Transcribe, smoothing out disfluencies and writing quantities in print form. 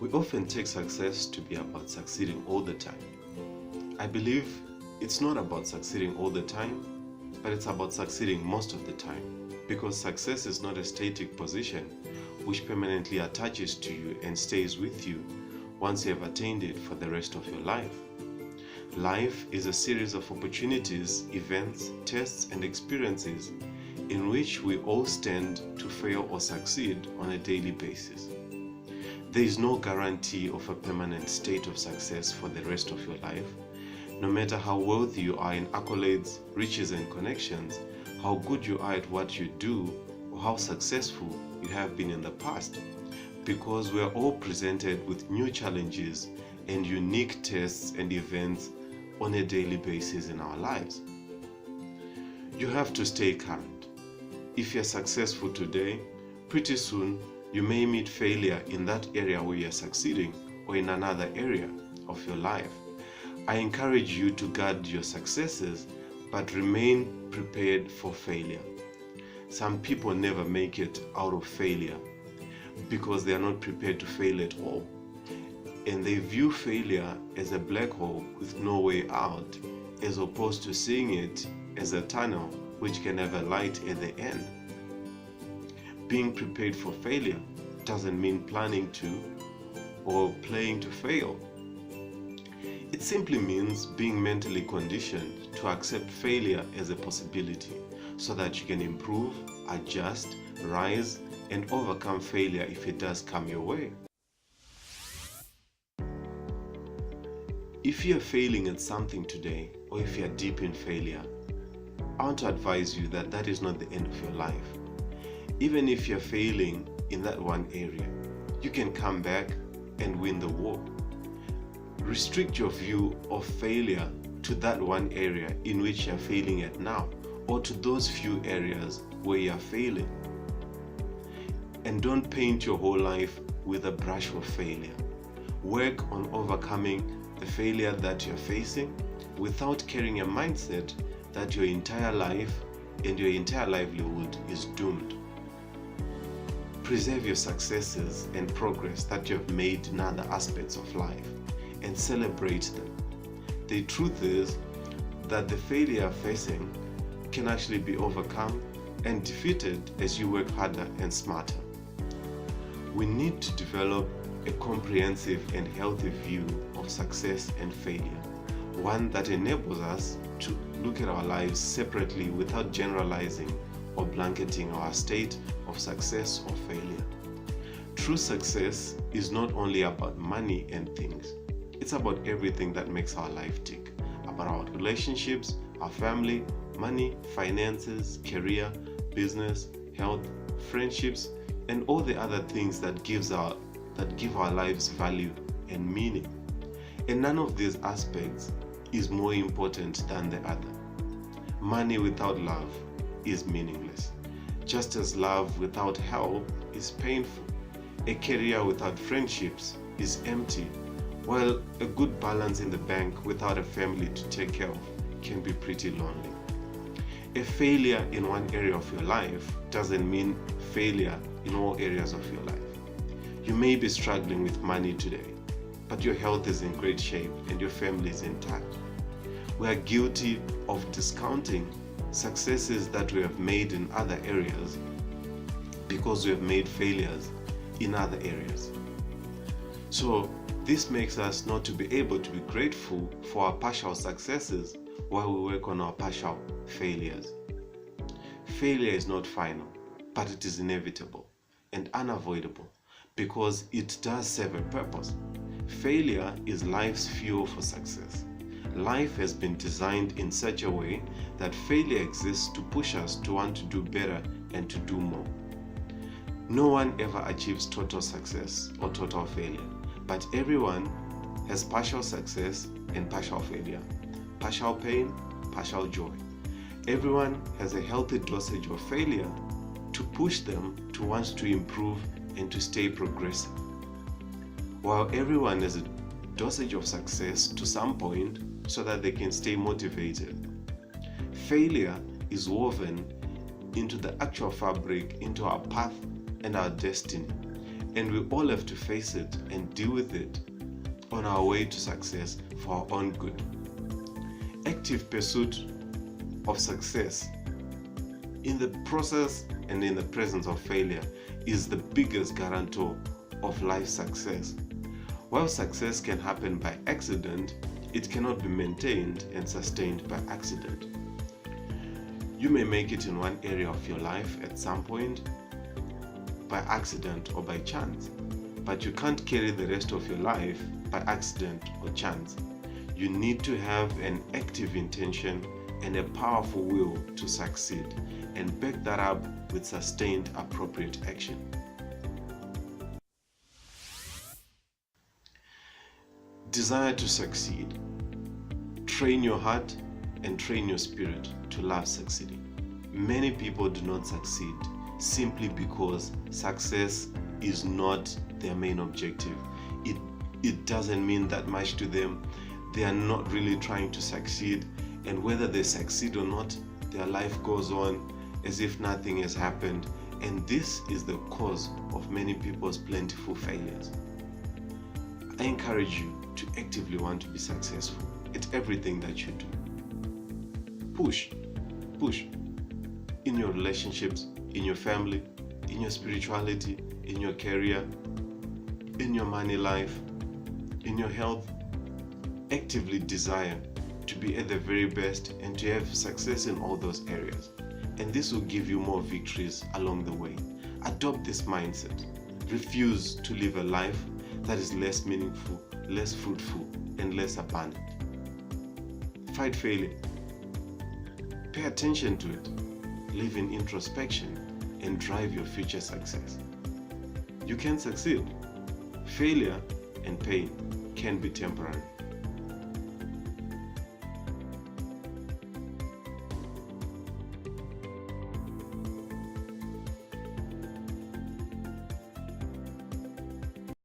We often take success to be about succeeding all the time. I believe it's not about succeeding all the time, but it's about succeeding most of the time, because success is not a static position which permanently attaches to you and stays with you once you have attained it for the rest of your life. Life is a series of opportunities, events, tests, and experiences in which we all stand to fail or succeed on a daily basis. There is no guarantee of a permanent state of success for the rest of your life, no matter how wealthy you are in accolades, riches, and connections, how good you are at what you do, or how successful you have been in the past, because we are all presented with new challenges and unique tests and events on a daily basis in our lives. You have to stay current. If you're successful today, pretty soon you may meet failure in that area where you're succeeding or in another area of your life. I encourage you to guard your successes, but remain prepared for failure. Some people never make it out of failure because they are not prepared to fail at all. And they view failure as a black hole with no way out, as opposed to seeing it as a tunnel which can have a light at the end. Being prepared for failure doesn't mean planning to or playing to fail. It simply means being mentally conditioned to accept failure as a possibility so that you can improve, adjust, rise, and overcome failure if it does come your way. If you're failing at something today, or if you're deep in failure, I want to advise you that that is not the end of your life. Even if you're failing in that one area, you can come back and win the war. Restrict your view of failure to that one area in which you're failing at now, or to those few areas where you're failing. And don't paint your whole life with a brush of failure. Work on overcoming the failure that you're facing without carrying a mindset that your entire life and your entire livelihood is doomed. Preserve your successes and progress that you have made in other aspects of life and celebrate them. The truth is that the failure you're facing can actually be overcome and defeated as you work harder and smarter. We need to develop a comprehensive and healthy view of success and failure, one that enables us to look at our lives separately without generalizing or blanketing our state of success or failure. True success is not only about money and things, it's about everything that makes our life tick, about our relationships, our family, money, finances, career, business, health, friendships, and all the other things that give our lives value and meaning. And none of these aspects is more important than the other. Money without love is meaningless, just as love without help is painful. A career without friendships is empty, while a good balance in the bank without a family to take care of can be pretty lonely. A failure in one area of your life doesn't mean failure in all areas of your life. You may be struggling with money today, but your health is in great shape and your family is intact. We are guilty of discounting successes that we have made in other areas because we have made failures in other areas. So this makes us not to be able to be grateful for our partial successes while we work on our partial failures. Failure is not final, but it is inevitable and unavoidable because it does serve a purpose. Failure is life's fuel for success. Life has been designed in such a way that failure exists to push us to want to do better and to do more. No one ever achieves total success or total failure, but everyone has partial success and partial failure, partial pain, partial joy. Everyone has a healthy dosage of failure to push them to want to improve and to stay progressive, while everyone has a dosage of success to some point so that they can stay motivated. Failure is woven into the actual fabric, into our path and our destiny. and we all have to face it and deal with it on our way to success for our own good. Active pursuit of success in the process and in the presence of failure is the biggest guarantor of life success. While success can happen by accident, it cannot be maintained and sustained by accident. You may make it in one area of your life at some point by accident or by chance, but you can't carry the rest of your life by accident or chance. You need to have an active intention and a powerful will to succeed, and back that up with sustained appropriate action. Desire to succeed. Train your heart and train your spirit to love succeeding. Many people do not succeed simply because success is not their main objective. It doesn't mean that much to them. They are not really trying to succeed, and whether they succeed or not, their life goes on as if nothing has happened, and this is the cause of many people's plentiful failures. I encourage you to actively want to be successful at everything that you do. Push in your relationships, in your family, in your spirituality, in your career, in your money life, in your health. Actively desire to be at the very best and to have success in all those areas, and this will give you more victories along the way. Adopt this mindset. Refuse to live a life that is less meaningful, less fruitful, and less abundant. Fight failure. Pay attention to it. Live in introspection and drive your future success. You can succeed. Failure and pain can be temporary.